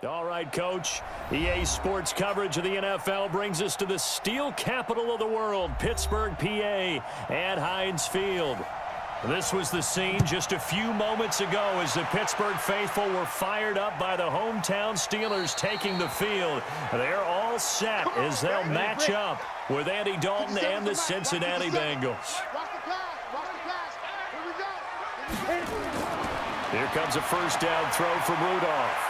All right, Coach. EA Sports coverage of the NFL brings us to the steel capital of the world, Pittsburgh, PA, at Heinz Field. This was the scene just a few moments ago as the Pittsburgh faithful were fired up by the hometown Steelers taking the field. They're all set as they'll match up with Andy Dalton and the Cincinnati Bengals. Here comes a first down throw from Rudolph.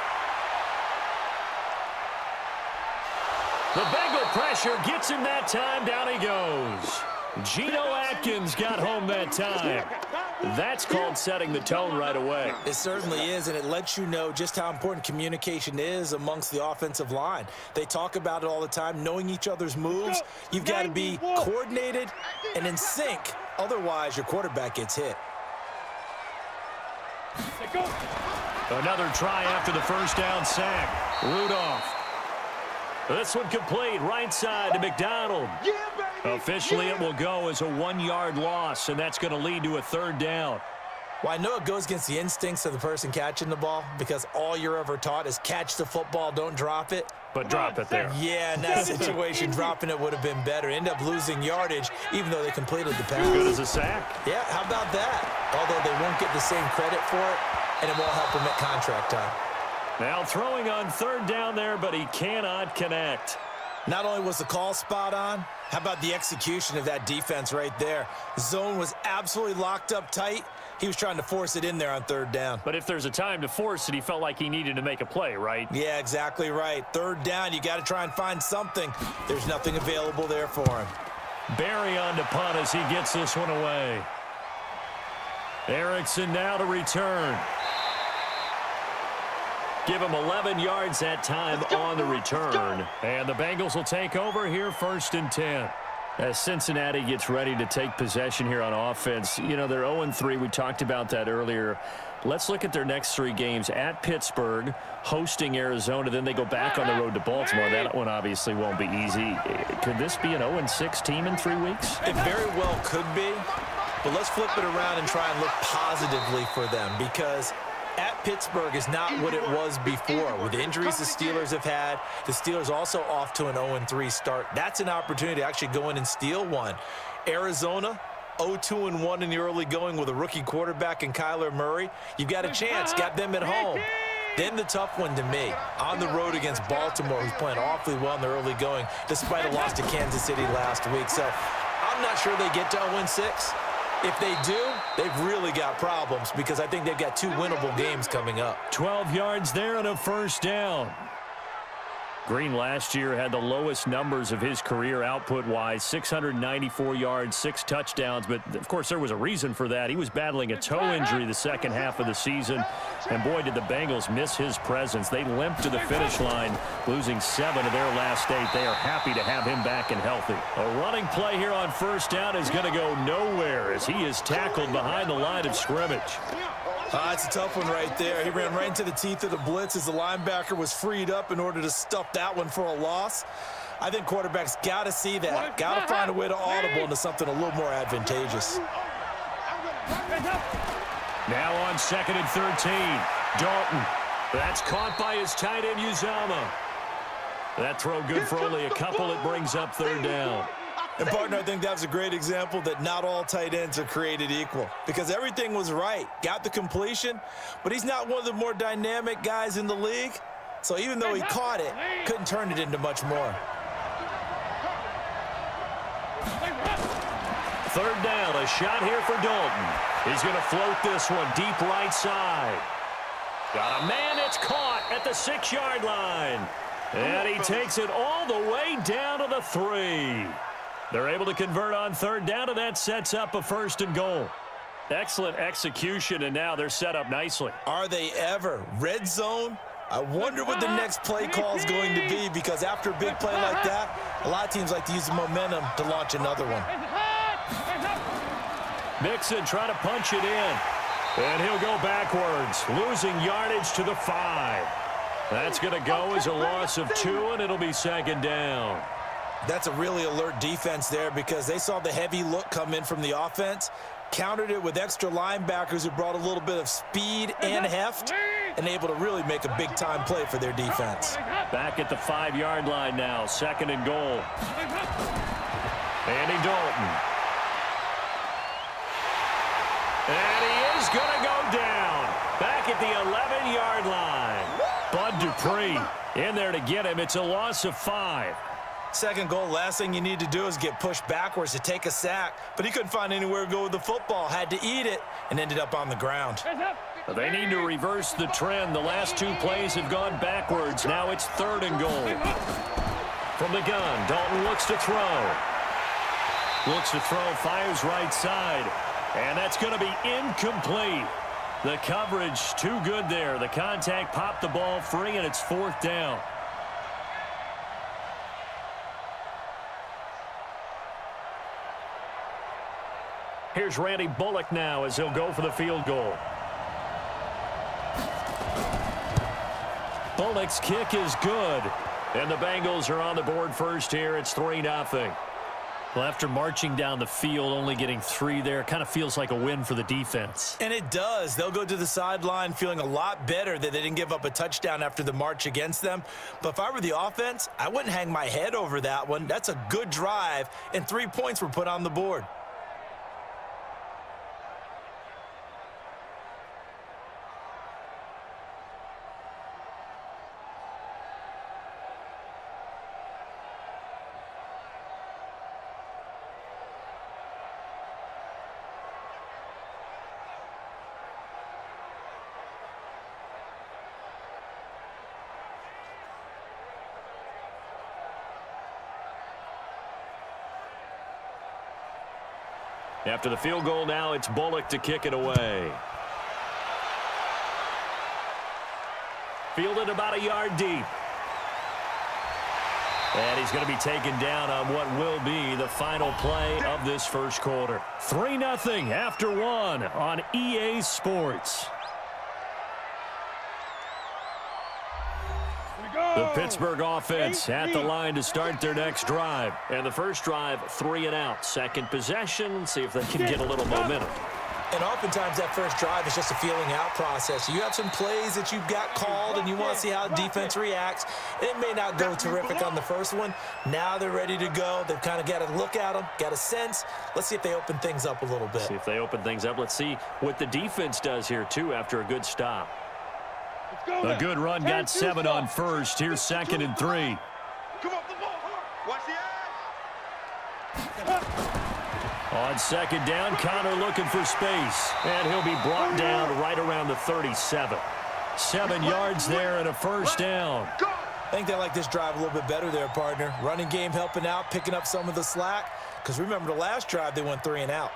The Bengal pressure gets him that time. Down he goes. Geno Atkins got home that time. That's called setting the tone right away. It certainly is, and it lets you know just how important communication is amongst the offensive line. They talk about it all the time, knowing each other's moves. You've got to be coordinated and in sync. Otherwise, your quarterback gets hit. Another try after the first down sack. Rudolph. This one complete, right side to McDonald. Officially, it will go as a 1-yard loss, and that's going to lead to a third down. Well, I know it goes against the instincts of the person catching the ball because all you're ever taught is catch the football, don't drop it. But drop it there. Yeah, in that situation, dropping it would have been better. End up losing yardage, even though they completed the pass. Good as a sack. Yeah, how about that? Although they won't get the same credit for it, and it won't help them at contract time. Now throwing on third down there, but he cannot connect. Not only was the call spot on, how about the execution of that defense right there? Zone was absolutely locked up tight. He was trying to force it in there on third down. But if there's a time to force it, he felt like he needed to make a play, right? Yeah, exactly right. Third down, you got to try and find something. There's nothing available there for him. Barry on to punt as he gets this one away. Erickson now to return. Give him 11 yards that time on the return. And the Bengals will take over here, 1st and 10. As Cincinnati gets ready to take possession here on offense, you know, they're 0-3. We talked about that earlier. Let's look at their next 3 games. At Pittsburgh, hosting Arizona, then they go back on the road to Baltimore. That one obviously won't be easy. Could this be an 0-6 team in 3 weeks? It very well could be. But let's flip it around and try and look positively for them, because at Pittsburgh is not what it was before. With the injuries the Steelers have had, the Steelers also off to an 0-3 start. That's an opportunity to actually go in and steal one. Arizona, 0-2-1 in the early going with a rookie quarterback in Kyler Murray. You've got a chance. Got them at home. Then the tough one to me, on the road against Baltimore, who's playing awfully well in the early going, despite a loss to Kansas City last week. So I'm not sure they get to 0-6. If they do, they've really got problems because I think they've got 2 winnable games coming up. 12 yards there and a first down. Green last year had the lowest numbers of his career output-wise, 694 yards, 6 touchdowns. But, of course, there was a reason for that. He was battling a toe injury the second half of the season. And, boy, did the Bengals miss his presence. They limped to the finish line, losing 7 of their last 8. They are happy to have him back and healthy. A running play here on first down is going to go nowhere as he is tackled behind the line of scrimmage. It's a tough one right there. He ran right into the teeth of the blitz as the linebacker was freed up in order to stuff that one for a loss. I think quarterbacks got to see that. Got to find a way to audible into something a little more advantageous. Now on 2nd and 13. Dalton. That's caught by his tight end, Uzama. That throw good for only a couple. It brings up third down. And, partner, I think that was a great example that not all tight ends are created equal because everything was right. Got the completion, but he's not one of the more dynamic guys in the league. So even though he caught it, couldn't turn it into much more. Third down, a shot here for Dalton. He's going to float this one deep right side. Got a man, it's caught at the 6-yard line. And he takes it all the way down to the 3. They're able to convert on third down, and that sets up a 1st and goal. Excellent execution, and now they're set up nicely. Are they ever? Red zone? I wonder what the next play call is going to be because after a big play like that, a lot of teams like to use the momentum to launch another one. Mixon trying to punch it in, and he'll go backwards, losing yardage to the 5. That's going to go as a loss of 2, and it'll be 2nd down. That's a really alert defense there because they saw the heavy look come in from the offense, countered it with extra linebackers who brought a little bit of speed and heft, and able to really make a big-time play for their defense. Back at the 5-yard line now, 2nd and goal. Andy Dalton. And he is going to go down. Back at the 11-yard line. Bud Dupree in there to get him. It's a loss of 5. 2nd goal, last thing you need to do is get pushed backwards to take a sack. But he couldn't find anywhere to go with the football. Had to eat it and ended up on the ground. They need to reverse the trend. The last 2 plays have gone backwards. Now it's 3rd and goal. From the gun, Dalton looks to throw. Looks to throw, fires right side. And that's going to be incomplete. The coverage too good there. The contact popped the ball free, and it's 4th down. Here's Randy Bullock now as he'll go for the field goal. Bullock's kick is good. And the Bengals are on the board first here. It's 3-0. Well, after marching down the field, only getting 3 there, kind of feels like a win for the defense. And it does. They'll go to the sideline feeling a lot better that they didn't give up a touchdown after the march against them. But if I were the offense, I wouldn't hang my head over that one. That's a good drive, and 3 points were put on the board. After the field goal now, it's Bullock to kick it away. Fielded about a yard deep. And he's going to be taken down on what will be the final play of this first quarter. 3-0 after 1 on EA Sports. The Pittsburgh offense at the line to start their next drive. And the first drive, 3 and out. Second possession, see if they can get a little momentum. And oftentimes that first drive is just a feeling out process. You have some plays that you've got called and you want to see how defense reacts. It may not go terrific on the first one. Now they're ready to go. They've kind of got to look at them, got a sense. Let's see if they open things up a little bit. See if they open things up. Let's see what the defense does here, too, after a good stop. A good run, got 7 on first. Here's 2nd and 3. Come off the ball. Watch the On 2nd down, Connor looking for space. And he'll be brought down right around the 37. 7 yards there and a first down. I think they like this drive a little bit better there, partner. Running game helping out, picking up some of the slack. Because remember the last drive, they went 3 and out.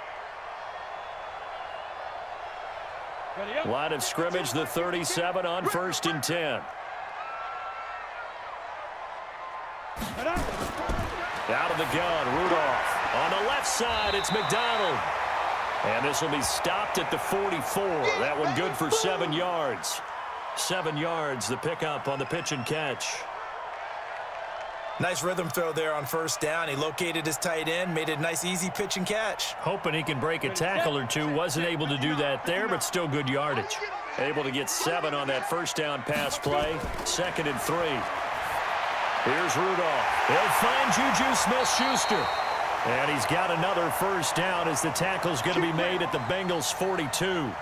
Line of scrimmage, the 37 on 1st and 10. Out of the gun, Rudolph. On the left side, it's McDonald. And this will be stopped at the 44. That one good for 7 yards. 7 yards, the pickup on the pitch and catch. Nice rhythm throw there on 1st down. He located his tight end, made it a nice, easy pitch and catch. Hoping he can break a tackle or two. Wasn't able to do that there, but still good yardage. Able to get 7 on that 1st down pass play. 2nd and 3. Here's Rudolph. He'll find Juju Smith-Schuster. And he's got another 1st down as the tackle's going to be made at the Bengals 42.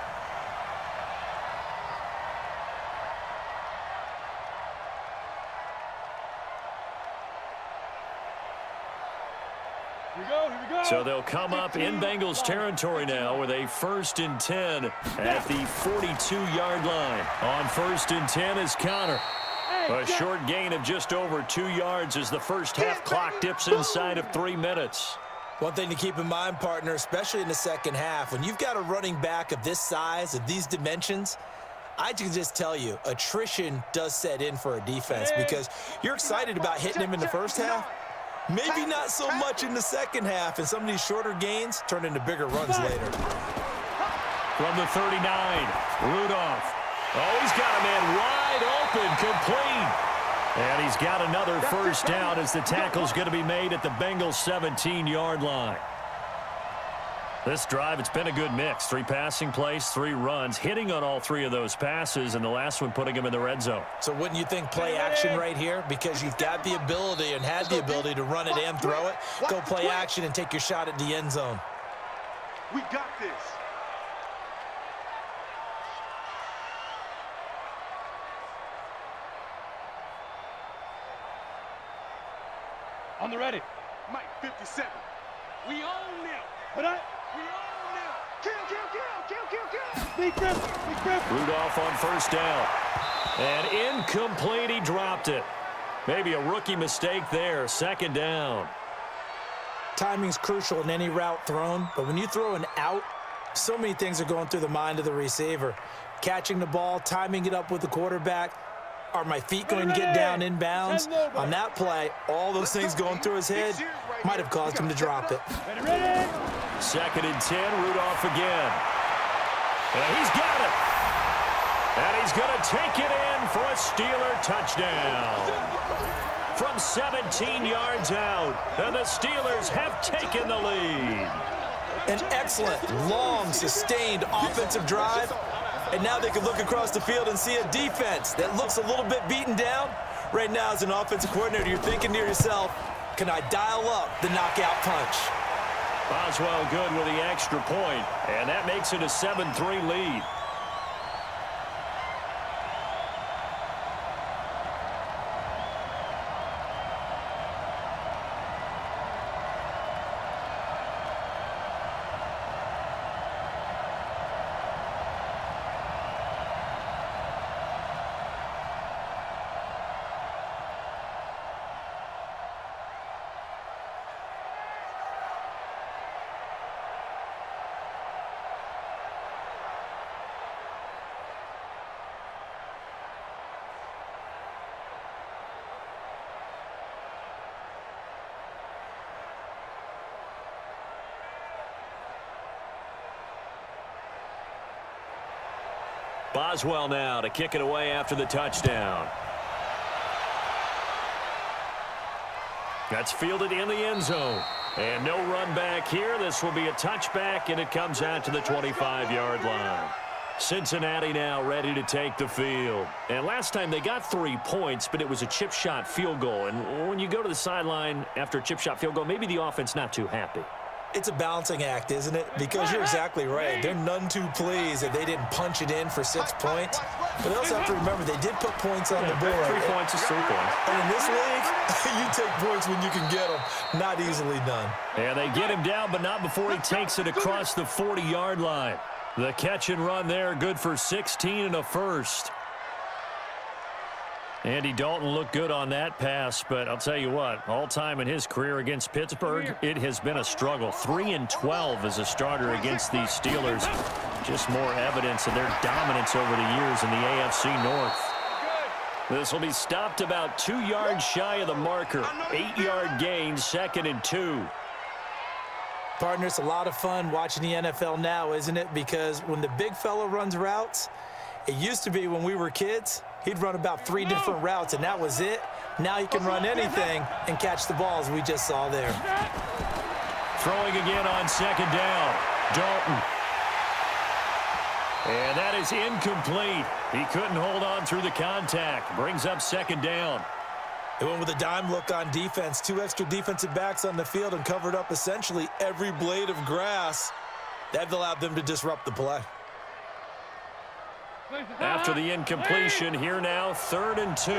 So they'll come up in Bengals territory now with a 1st and 10 at the 42-yard line. On 1st and 10 is Connor. A short gain of just over 2 yards as the first half clock dips inside of 3 minutes. One thing to keep in mind, partner, especially in the second half, when you've got a running back of this size, of these dimensions, I can just tell you, attrition does set in for a defense because you're excited about hitting him in the first half. Maybe not so much in the second half, and some of these shorter gains turn into bigger runs later. From the 39, Rudolph. Oh, he's got a man wide open, complete. And he's got another 1st down as the tackle's going to be made at the Bengals 17-yard line. This drive, it's been a good mix. 3 passing plays, 3 runs, hitting on all 3 of those passes, and the last one putting him in the red zone. So wouldn't you think play action right here? Because you've got the ability and had the ability to run it and throw it. Go play action and take your shot at the end zone. We got this. On the ready. Mike 57. We own them. What up? We own them. Kill, kill, kill, kill, kill, kill. Big grip, big grip. Rudolph on first down. And incomplete, he dropped it. Maybe a rookie mistake there. Second down. Timing's crucial in any route thrown, but when you throw an out, so many things are going through the mind of the receiver. Catching the ball, timing it up with the quarterback. Are my feet going to get down in bounds? On that play, all those things going through his head might have caused him to drop it. Second and 10, Rudolph again. And he's got it. And he's going to take it in for a Steeler touchdown. From 17 yards out, and the Steelers have taken the lead. An excellent, long, sustained offensive drive. And now they can look across the field and see a defense that looks a little bit beaten down. Right now, as an offensive coordinator, you're thinking to yourself, can I dial up the knockout punch? Boswell good with the extra point, and that makes it a 7-3 lead. Boswell now to kick it away after the touchdown. That's fielded in the end zone. And no run back here. This will be a touchback, and it comes out to the 25-yard line. Cincinnati now ready to take the field. And last time they got 3 points, but it was a chip shot field goal. And when you go to the sideline after a chip shot field goal, maybe the offense not too happy. It's a balancing act, isn't it? Because you're exactly right. They're none too pleased that they didn't punch it in for 6 points. But they also have to remember they did put points on the board. 3 points is 3 points. And in this league, you take points when you can get them. Not easily done. And they get him down, but not before he takes it across the 40-yard line. The catch and run there, good for 16 and a first. Andy Dalton looked good on that pass, but I'll tell you what, all time in his career against Pittsburgh, it has been a struggle. 3-12 as a starter against these Steelers. Just more evidence of their dominance over the years in the AFC North. This will be stopped about 2 yards shy of the marker. 8-yard gain, 2nd and 2. Partner, it's a lot of fun watching the NFL now, isn't it? Because when the big fella runs routes, it used to be when we were kids, he'd run about 3 different routes, and that was it. Now he can run anything and catch the balls we just saw there. Throwing again on 2nd down. Dalton. And that is incomplete. He couldn't hold on through the contact. Brings up 2nd down. They went with a dime look on defense. 2 extra defensive backs on the field and covered up essentially every blade of grass. That allowed them to disrupt the play. After the incompletion, here now, 3rd and 2.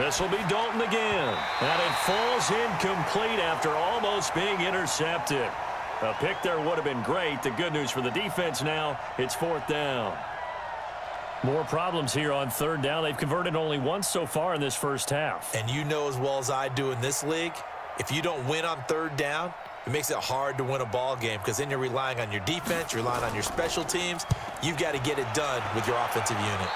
This will be Dalton again. And it falls incomplete after almost being intercepted. A pick there would have been great. The good news for the defense now, it's 4th down. More problems here on 3rd down. They've converted only once so far in this first half. And you know as well as I do in this league, if you don't win on 3rd down, it makes it hard to win a ball game because then you're relying on your defense, you're relying on your special teams. You've got to get it done with your offensive unit.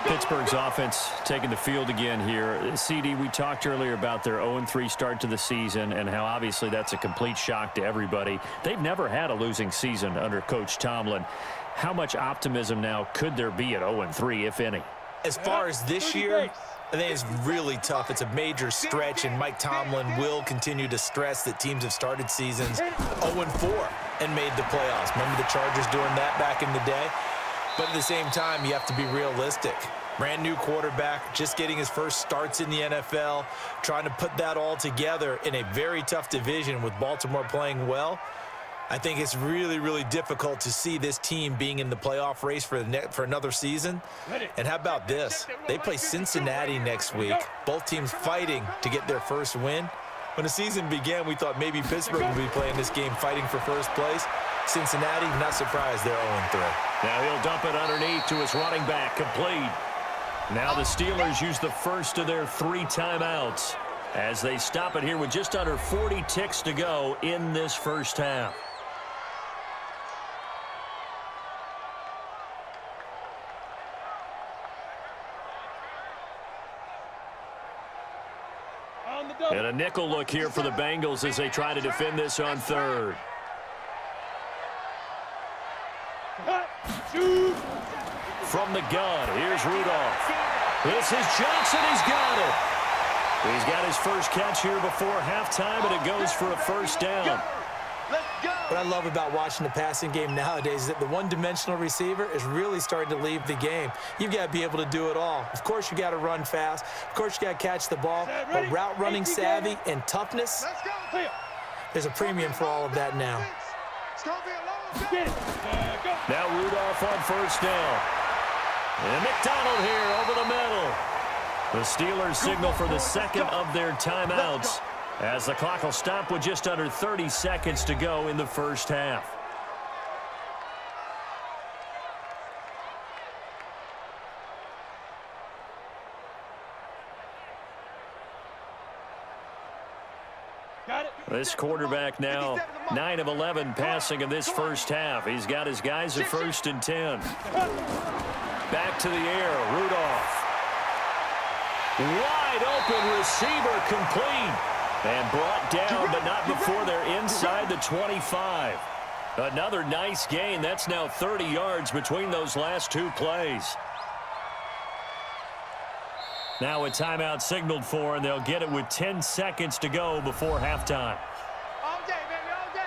Pittsburgh's offense taking the field again here. CD, we talked earlier about their 0-3 start to the season and how obviously that's a complete shock to everybody. They've never had a losing season under Coach Tomlin. How much optimism now could there be at 0-3, if any? As far as this year, I think it's really tough. It's a major stretch, and Mike Tomlin will continue to stress that teams have started seasons 0-4 and made the playoffs. Remember the Chargers doing that back in the day? But at the same time, you have to be realistic. Brand new quarterback, just getting his first starts in the NFL, trying to put that all together in a very tough division with Baltimore playing well. I think it's really, really difficult to see this team being in the playoff race for another season. And how about this? They play Cincinnati next week. Both teams fighting to get their first win. When the season began, we thought maybe Pittsburgh would be playing this game fighting for first place. Cincinnati, not surprised, they're 0-3. Now he'll dump it underneath to his running back, complete. Now the Steelers use the first of their 3 timeouts as they stop it here with just under 40 ticks to go in this first half. And a nickel look here for the Bengals as they try to defend this on 3rd. From the gun, here's Rudolph. This is Johnson, he's got it. He's got his first catch here before halftime, and it goes for a first down. What I love about watching the passing game nowadays is that the one-dimensional receiver is really starting to leave the game. You've got to be able to do it all. Of course, you got to run fast. Of course, you got to catch the ball. But route running savvy and toughness, there's a premium for all of that now. Now Rudolph on first down. And McDonald here over the middle. The Steelers signal for the second of their timeouts, as the clock will stop with just under 30 seconds to go in the first half. This quarterback now 9 of 11 passing in this first half. He's got his guys at 1st and 10. Back to the air, Rudolph. Wide open receiver, complete. And brought down, but not before they're inside the 25. Another nice gain. That's now 30 yards between those last 2 plays. Now a timeout signaled for, and they'll get it with 10 seconds to go before halftime. All day, baby, all day.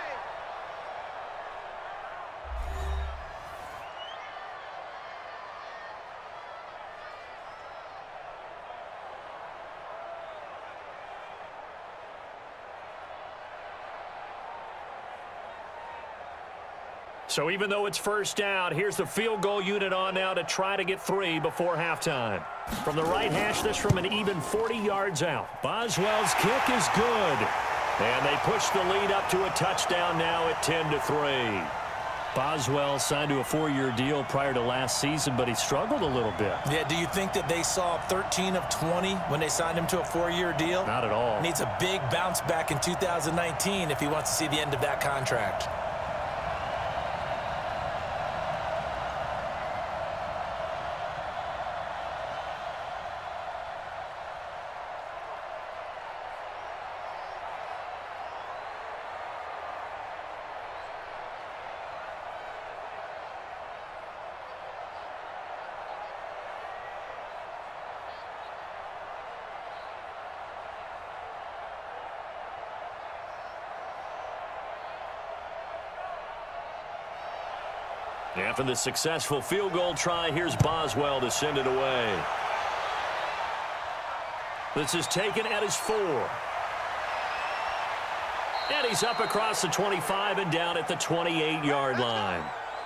So even though it's first down, here's the field goal unit on now to try to get 3 before halftime. From the right hash, this from an even 40 yards out. Boswell's kick is good. And they push the lead up to a touchdown now at 10-3. Boswell signed to a 4-year deal prior to last season, but he struggled a little bit. Yeah, do you think that they saw 13 of 20 when they signed him to a 4-year deal? Not at all. Needs a big bounce back in 2019 if he wants to see the end of that contract. After the successful field goal try, here's Boswell to send it away. This is taken at his 4. And he's up across the 25 and down at the 28-yard line.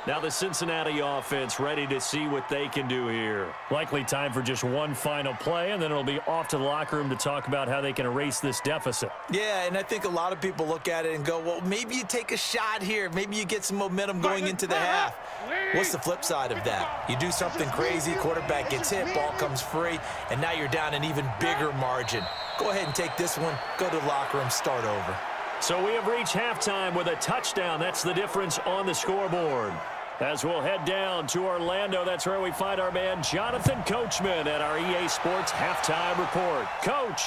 Now the Cincinnati offense ready to see what they can do here. Likely time for just one final play, and then it'll be off to the locker room to talk about how they can erase this deficit. Yeah, and I think a lot of people look at it and go, well, maybe you take a shot here. Maybe you get some momentum going into the half. What's the flip side of that? You do something crazy, quarterback gets hit, ball comes free, and now you're down an even bigger margin. Go ahead and take this one, go to the locker room, start over. So we have reached halftime with a touchdown. That's the difference on the scoreboard. As we'll head down to Orlando, that's where we find our man Jonathan Coachman at our EA Sports Halftime Report. Coach,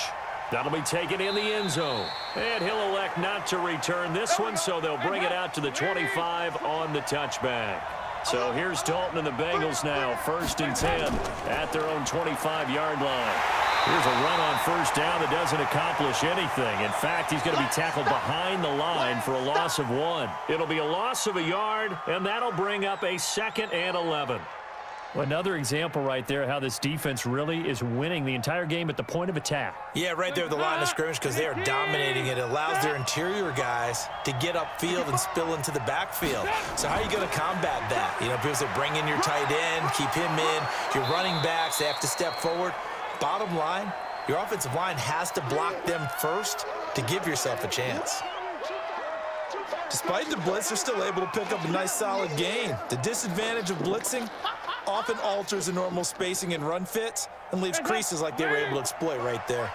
that'll be taken in the end zone. And he'll elect not to return this one, so they'll bring it out to the 25 on the touchback. So here's Dalton and the Bengals now, 1st and 10 at their own 25-yard line. Here's a run on first down that doesn't accomplish anything. In fact, he's going to be tackled behind the line for a loss of 1. It'll be a loss of a yard, and that'll bring up a 2nd and 11. Another example right there how this defense really is winning the entire game at the point of attack. Yeah, right there at the line of scrimmage because they are dominating it. It allows their interior guys to get upfield and spill into the backfield. So how are you going to combat that? You know, people say bring in your tight end, keep him in. Your running backs, they have to step forward. Bottom line, your offensive line has to block them first to give yourself a chance. Despite the blitz, they're still able to pick up a nice solid gain. The disadvantage of blitzing often alters the normal spacing and run fits and leaves creases like they were able to exploit right there.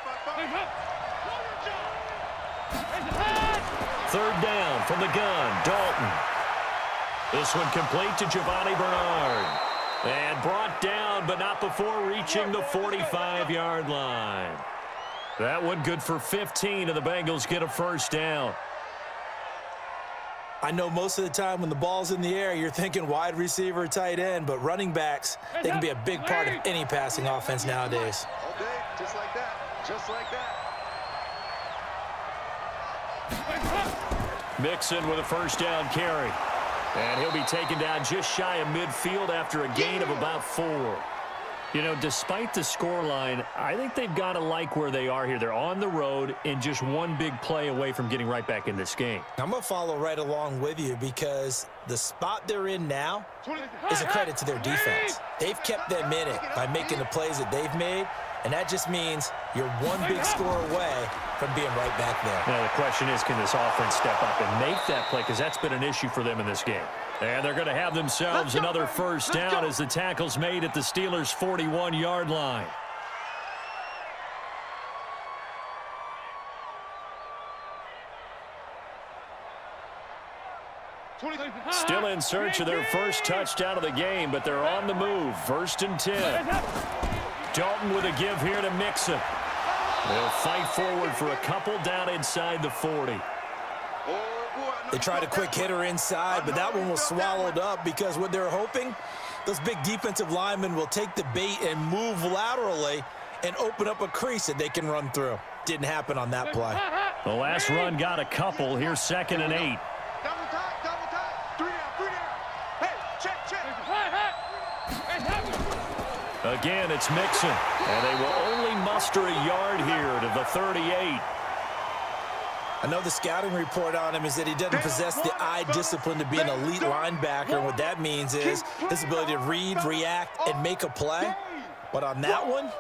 3rd down from the gun, Dalton. This one complete to Giovanni Bernard. And brought down, but not before reaching the 45-yard line. That one good for 15, and the Bengals get a first down. I know most of the time when the ball's in the air, you're thinking wide receiver, tight end, but running backs, they can be a big part of any passing offense nowadays. Okay, just like that. Just like that. Mixon with a first down carry. And he'll be taken down just shy of midfield after a gain of about 4. You know, despite the scoreline, I think they've got to like where they are here. They're on the road and just one big play away from getting right back in this game. I'm going to follow right along with you because the spot they're in now is a credit to their defense. They've kept them in it by making the plays that they've made, and that just means you're one big score away from being right back there. Now, the question is, can this offense step up and make that play? Because that's been an issue for them in this game. And they're going to have themselves another first down as the tackle's made at the Steelers' 41-yard line. Still in search of their first touchdown of the game, but they're on the move. 1st and 10. Dalton with a give here to Mixon. They'll fight forward for a couple down inside the 40. They tried a quick hitter inside, but that one was swallowed up because what they're hoping, those big defensive linemen will take the bait and move laterally and open up a crease that they can run through. Didn't happen on that play. The last run got a couple. Here's 2nd and 8. Double tight, double tight. 3 down. Hey, check, check. Again, it's Mixon. And they will only muster a yard here to the 38. I know the scouting report on him is that he doesn't possess the eye discipline to be an elite linebacker. And what that means is his ability to read, react, and make a play. But on that one,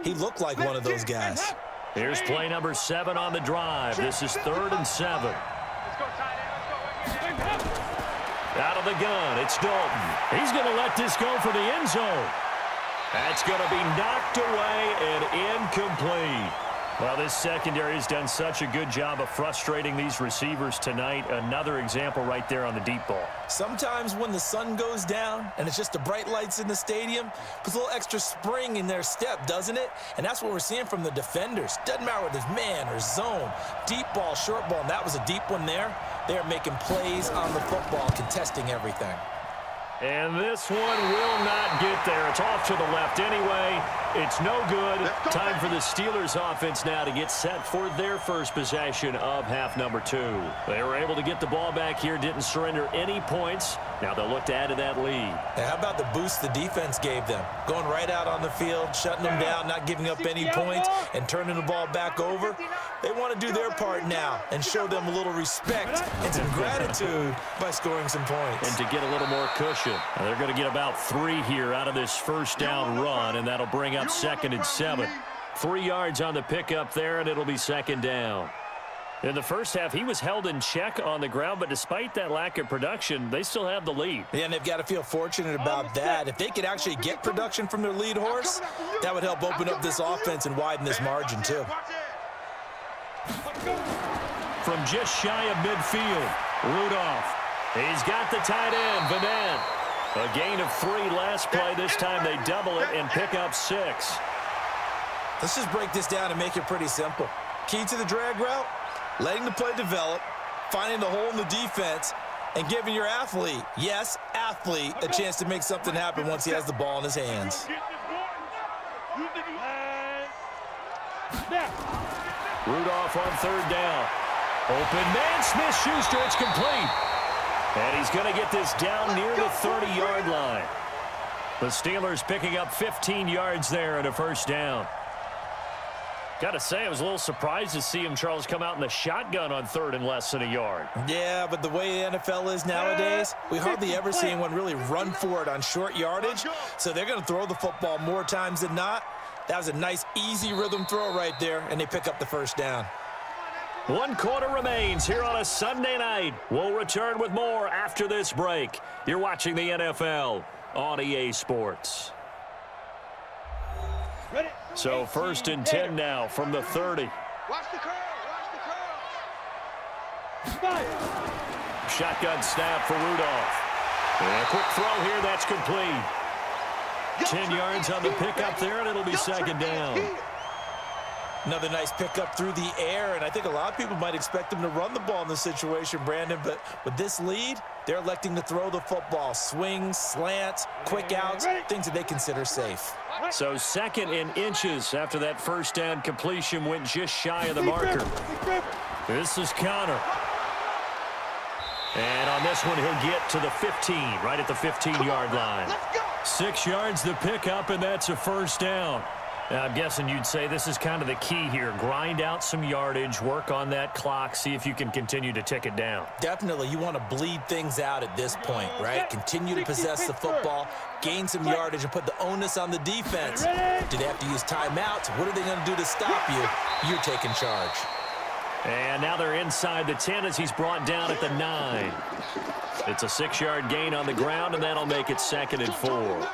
he looked like one of those guys. Here's play number 7 on the drive. This is 3rd and 7. Out of the gun, it's Dalton. He's going to let this go for the end zone. That's going to be knocked away and incomplete. Well, this secondary has done such a good job of frustrating these receivers tonight. Another example right there on the deep ball. Sometimes when the sun goes down and it's just the bright lights in the stadium, puts a little extra spring in their step, doesn't it? And that's what we're seeing from the defenders. Doesn't matter whether it's man or zone, deep ball, short ball, and that was a deep one there. They're making plays on the football, contesting everything. And this one will not get there. It's off to the left anyway. It's no good. Time for the Steelers offense now to get set for their first possession of half number 2. They were able to get the ball back here, didn't surrender any points. Now they'll look to add to that lead. Now, how about the boost the defense gave them? Going right out on the field, shutting them down, not giving up any points, and turning the ball back over. They want to do their part now and show them a little respect and some gratitude by scoring some points. And to get a little more cushion. Now they're going to get about 3 here out of this first down run, and that'll bring up 2nd and 7. 3 yards on the pickup there, and it'll be 2nd down. In the first half, he was held in check on the ground, but despite that lack of production, they still have the lead. Yeah, and they've got to feel fortunate about that. If they could actually get production from their lead horse, that would help open up this offense and widen this margin, too. From just shy of midfield, Rudolph. He's got the tight end, Vanette. A gain of 3 last play. This time they double it and pick up 6. Let's just break this down and make it pretty simple. Key to the drag route, letting the play develop, finding the hole in the defense, and giving your athlete, yes, athlete, a chance to make something happen once he has the ball in his hands. Rudolph on third down. Open man, Smith-Schuster, it's complete. And he's going to get this down near the 30-yard line. The Steelers picking up 15 yards there and a first down. Got to say, I was a little surprised to see him, Charles, come out in the shotgun on third and less than a yard. Yeah, but the way the NFL is nowadays, we hardly ever see anyone really run for it on short yardage. So they're going to throw the football more times than not. That was a nice, easy rhythm throw right there, and they pick up the first down. 1 quarter remains here on a Sunday night. We'll return with more after this break. You're watching the NFL on EA Sports. So 1st and 10 now from the 30. Watch the curl. Shotgun snap for Rudolph. And a quick throw here, that's complete. 10 yards on the pickup there, and it'll be second down. Another nice pickup through the air, and I think a lot of people might expect them to run the ball in this situation, Brandon, but with this lead, they're electing to throw the football. Swings, slants, quick outs, things that they consider safe. So 2nd and inches after that first down completion went just shy of the marker. This is Connor. And on this one, he'll get to the 15, right at the 15-yard line. 6 yards the pickup, and that's a first down. Now, I'm guessing you'd say this is kind of the key here. Grind out some yardage, work on that clock, see if you can continue to tick it down. Definitely. You want to bleed things out at this point, right? Continue to possess the football, gain some yardage, and put the onus on the defense. Do they have to use timeouts? What are they going to do to stop you? You're taking charge. And now they're inside the 10 as he's brought down at the 9. It's a 6-yard gain on the ground, and that'll make it 2nd and 4.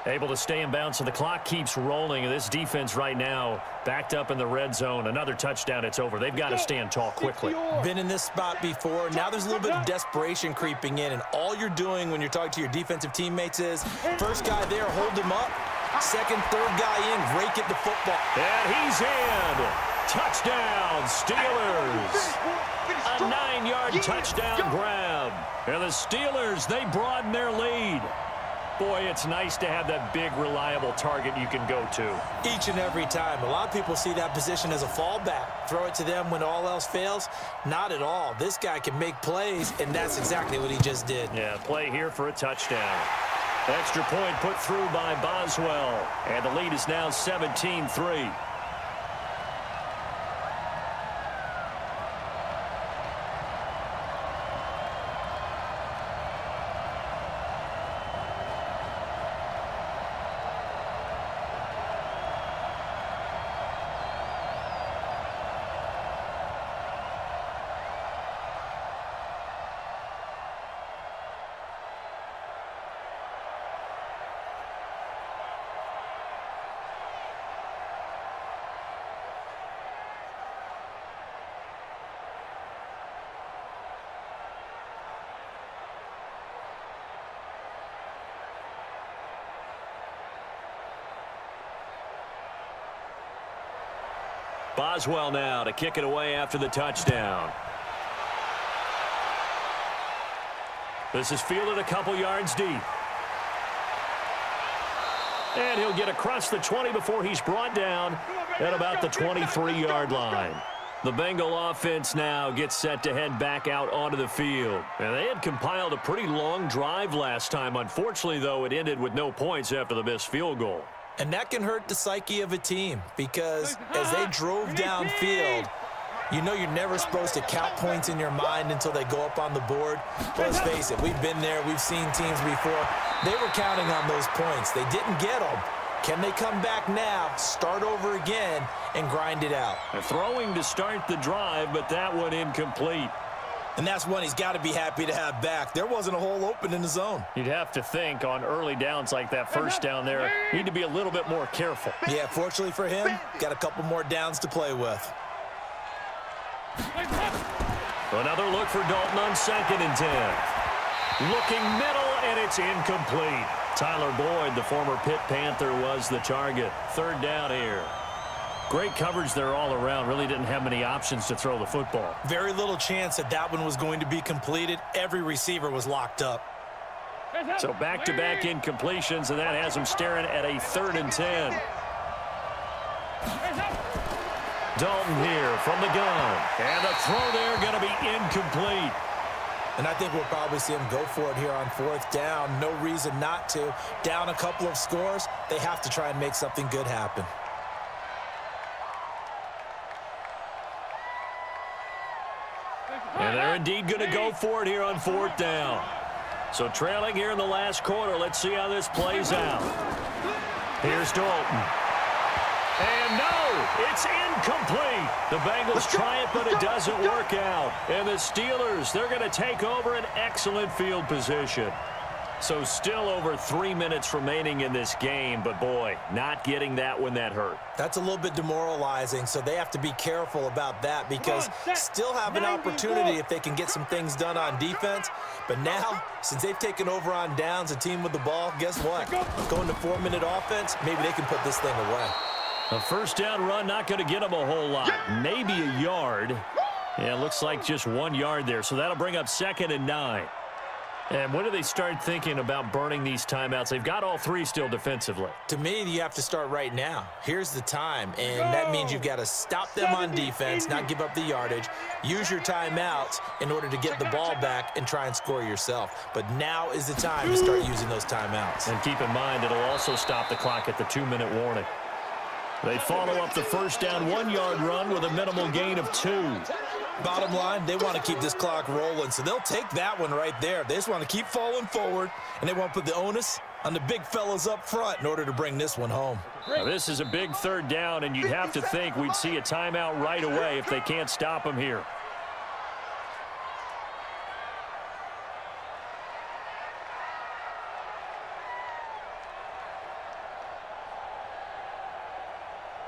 Able to stay in bounds, so the clock keeps rolling. And this defense right now backed up in the red zone. Another touchdown, it's over. They've got to stand tall quickly. Been in this spot before. Now there's a little bit of desperation creeping in. And all you're doing when you're talking to your defensive teammates is, first guy there, hold him up. Second, third guy in, rake at the football. And he's in. Touchdown, Steelers. A 9-yard touchdown grab. And the Steelers, they broaden their lead. Boy, it's nice to have that big, reliable target you can go to. Each and every time. A lot of people see that position as a fallback. Throw it to them when all else fails. Not at all. This guy can make plays, and that's exactly what he just did. Yeah, play here for a touchdown. Extra point put through by Boswell. And the lead is now 17-3. Boswell now to kick it away after the touchdown. This is fielded a couple yards deep. And he'll get across the 20 before he's brought down at about the 23-yard line. The Bengal offense now gets set to head back out onto the field. And they had compiled a pretty long drive last time. Unfortunately, though, it ended with no points after the missed field goal. And that can hurt the psyche of a team because as they drove downfield, you know you're never supposed to count points in your mind until they go up on the board. Let's face it, we've been there. We've seen teams before. They were counting on those points. They didn't get them. Can they come back now, start over again, and grind it out? Throwing to start the drive, but that one incomplete. And that's one he's got to be happy to have back. There wasn't a hole open in the zone. You'd have to think on early downs like that first down there, need to be a little bit more careful. Yeah, fortunately for him, got a couple more downs to play with. Another look for Dalton on 2nd and 10. Looking middle, and it's incomplete. Tyler Boyd, the former Pitt Panther, was the target. 3rd down here. Great coverage there all around. Really didn't have many options to throw the football. Very little chance that that one was going to be completed. Every receiver was locked up. So back-to-back incompletions, and that has him staring at a 3rd and 10. Dalton here from the gun. And the throw there going to be incomplete. And I think we'll probably see him go for it here on 4th down. No reason not to. Down a couple of scores, they have to try and make something good happen. And they're indeed going to go for it here on 4th down. So trailing here in the last quarter. Let's see how this plays out. Here's Dalton. And no, it's incomplete. The Bengals try it, but it doesn't work out. And the Steelers, they're going to take over an excellent field position. So still over 3 minutes remaining in this game, but boy, not getting that when that hurt. That's a little bit demoralizing, so they have to be careful about that because still have an opportunity if they can get some things done on defense. But now, since they've taken over on downs, a team with the ball, guess what? Going to 4-minute offense, maybe they can put this thing away. A 1st down run, not going to get them a whole lot. Maybe a yard. Yeah, it looks like just 1 yard there, so that'll bring up 2nd and 9. And when do they start thinking about burning these timeouts? They've got all 3 still defensively. To me, you have to start right now. Here's the time, and that means you've got to stop them on defense, not give up the yardage, use your timeouts in order to get the ball back and try and score yourself. But now is the time to start using those timeouts. And keep in mind, it'll also stop the clock at the 2-minute warning. They follow up the 1st down 1-yard run with a minimal gain of 2. Bottom line, they want to keep this clock rolling, so they'll take that one right there. They just want to keep falling forward, and they want to put the onus on the big fellas up front in order to bring this one home. Now, this is a big 3rd down, and you'd have to think we'd see a timeout right away if they can't stop them here.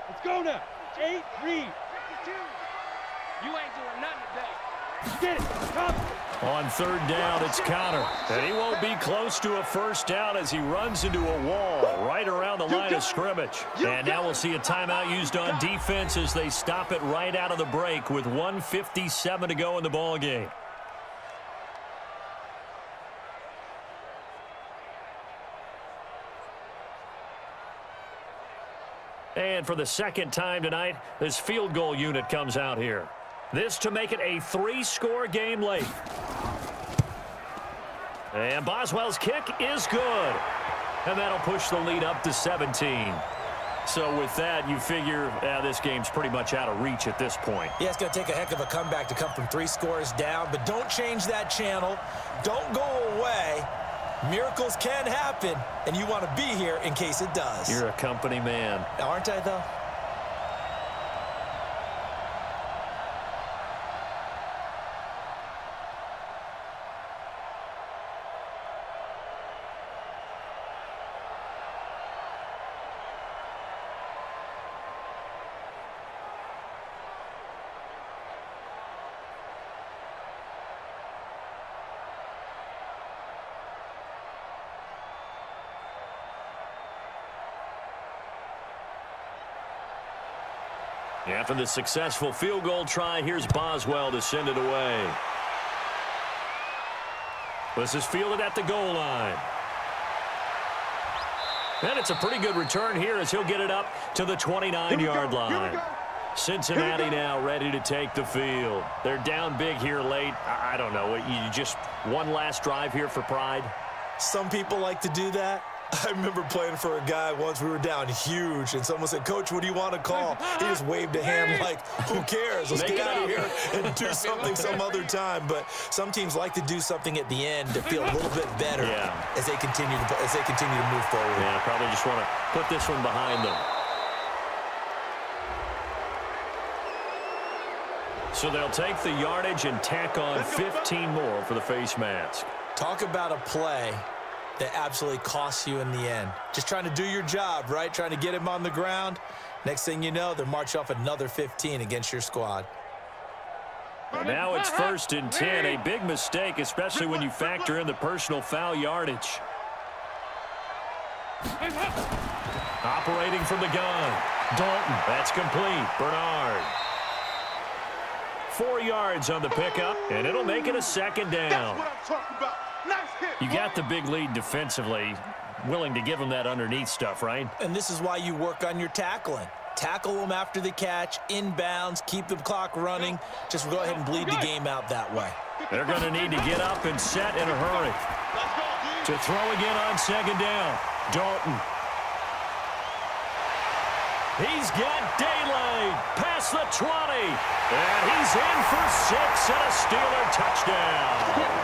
Let's go now. 8-3. You ain't doing nothing today. Get it. Come. On 3rd down, it's Connor. And he won't be close to a 1st down as he runs into a wall right around the line of scrimmage. And now we'll see a timeout used on defense as they stop it right out of the break with 1:57 to go in the ballgame. And for the 2nd time tonight, this field goal unit comes out here. This to make it a 3-score game late. And Boswell's kick is good. And that'll push the lead up to 17. So with that, you figure this game's pretty much out of reach at this point. Yeah, it's going to take a heck of a comeback to come from 3 scores down. But don't change that channel. Don't go away. Miracles can happen, and you want to be here in case it does. You're a company man. Aren't I, though? After the successful field goal try, here's Boswell to send it away. This is fielded at the goal line. And it's a pretty good return here as he'll get it up to the 29-yard line. Cincinnati now ready to take the field. They're down big here late. I don't know. You just one last drive here for pride? Some people like to do that. I remember playing for a guy once. We were down huge, and someone said, "Coach, what do you want to call?" He just waved a hand like, who cares? Let's get out of here and do something some other time. But some teams like to do something at the end to feel a little bit better as they continue to move forward. Yeah, probably just want to put this one behind them. So they'll take the yardage and tack on 15 more for the face mask. Talk about a play that absolutely costs you in the end. Just trying to do your job, right? Trying to get him on the ground. Next thing you know, they'll march off another 15 against your squad. Well, now it's 1st and 10. A big mistake, especially when you factor in the personal foul yardage. Operating from the gun. Dalton. That's complete. Bernard. 4 yards on the pickup, and it'll make it a 2nd down. That's what I'm talking about. Nice hit. You got the big lead defensively, willing to give them that underneath stuff, right? And this is why you work on your tackling. tackle them after the catch, inbounds, keep the clock running. Just go ahead and bleed the game out that way. They're going to need to get up and set in a hurry. To throw again on second down. Dalton. He's got daylight past the 20. And he's in for 6 and a Steeler touchdown.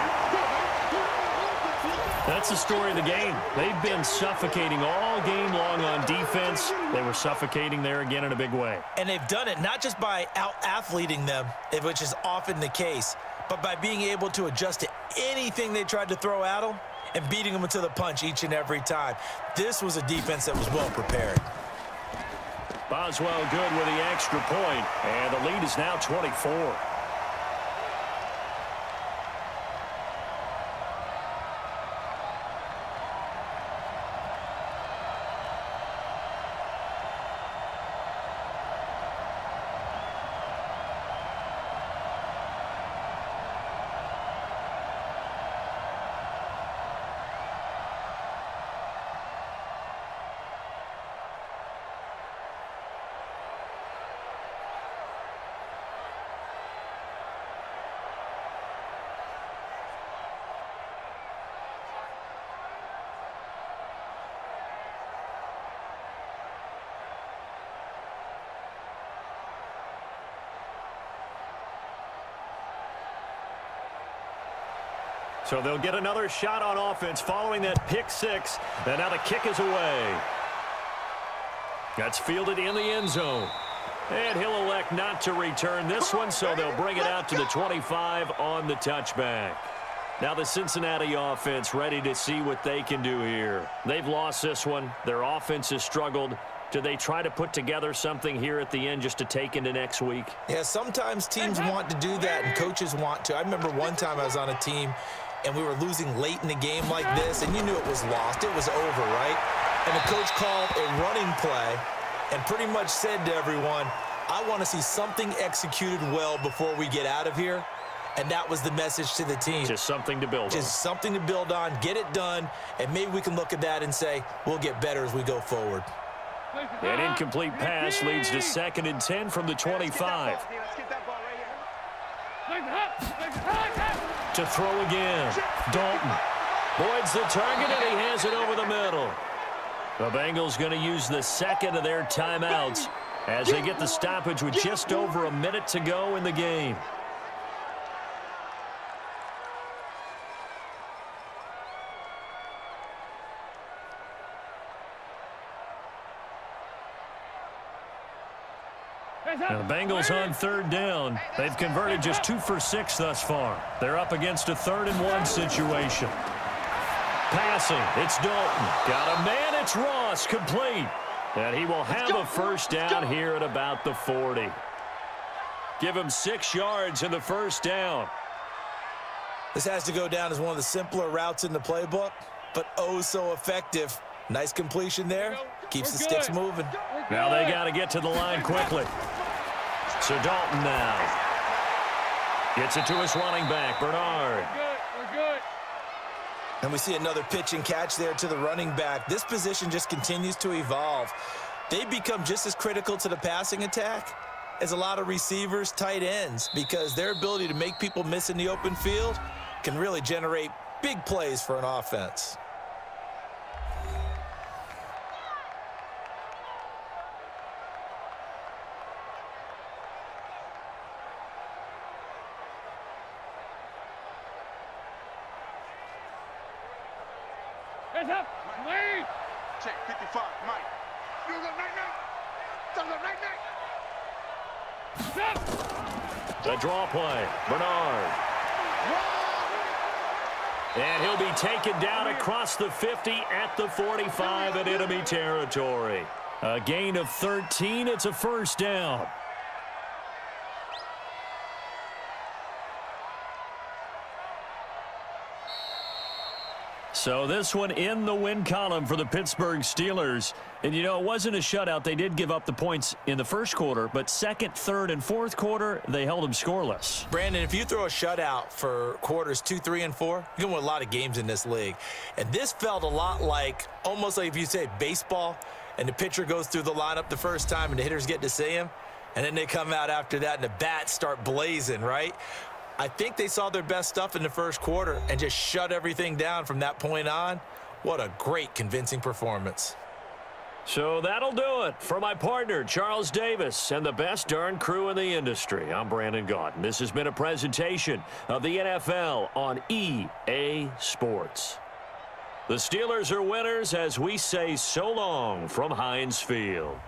That's the story of the game. They've been suffocating all game long on defense. They were suffocating there again in a big way. And they've done it not just by out-athleting them, which is often the case, but by being able to adjust to anything they tried to throw at them and beating them to the punch each and every time. This was a defense that was well prepared. Boswell good with the extra point, and the lead is now 24. So they'll get another shot on offense following that pick 6. And now the kick is away. That's fielded in the end zone. And he'll elect not to return this one, so they'll bring it out to the 25 on the touchback. Now the Cincinnati offense ready to see what they can do here. They've lost this one. Their offense has struggled. Do they try to put together something here at the end just to take into next week? Yeah, sometimes teams want to do that and coaches want to. I remember one time I was on a team and we were losing late in the game like this, and you knew it was lost. It was over, right? And the coach called a running play and pretty much said to everyone, I want to see something executed well before we get out of here. And that was the message to the team. Just something to build on. Just something to build on, get it done, and maybe we can look at that and say, we'll get better as we go forward. An incomplete pass leads to 2nd and 10 from the 25. To throw again. Dalton. Boyd's the target, and he has it over the middle. The Bengals going to use the 2nd of their timeouts as they get the stoppage with just over a minute to go in the game. Now the Bengals on 3rd down. They've converted just 2 for 6 thus far. They're up against a 3rd and 1 situation. Passing, it's Dalton. Got a man, it's Ross, complete. And he will have a first down here at about the 40. Give him 6 yards in the first down. This has to go down as one of the simpler routes in the playbook, but oh so effective. Nice completion there. Keeps the sticks moving. Now they got to get to the line quickly. So Dalton now gets it to his running back, Bernard. We're good. And we see another pitch and catch there to the running back. This position just continues to evolve. They become just as critical to the passing attack as a lot of receivers, tight ends, because their ability to make people miss in the open field can really generate big plays for an offense. Hands up, Mike. Check 55, Mike. Do the night. The draw play, Bernard. And he'll be taken down across the 50 at the 45 in enemy territory. A gain of 13. It's a first down. So this one in the win column for the Pittsburgh Steelers. And, you know, it wasn't a shutout. They did give up the points in the first quarter, but second, third, and fourth quarter, they held them scoreless. Brandon, if you throw a shutout for quarters 2, 3, and 4, you're going to win a lot of games in this league. And this felt a lot like, almost like if you say baseball, and the pitcher goes through the lineup the first time and the hitters get to see him, and then they come out after that and the bats start blazing, right? I think they saw their best stuff in the first quarter and just shut everything down from that point on. What a great, convincing performance. So that'll do it for my partner, Charles Davis, and the best darn crew in the industry. I'm Brandon Gaudin. This has been a presentation of the NFL on EA Sports. The Steelers are winners as we say so long from Heinz Field.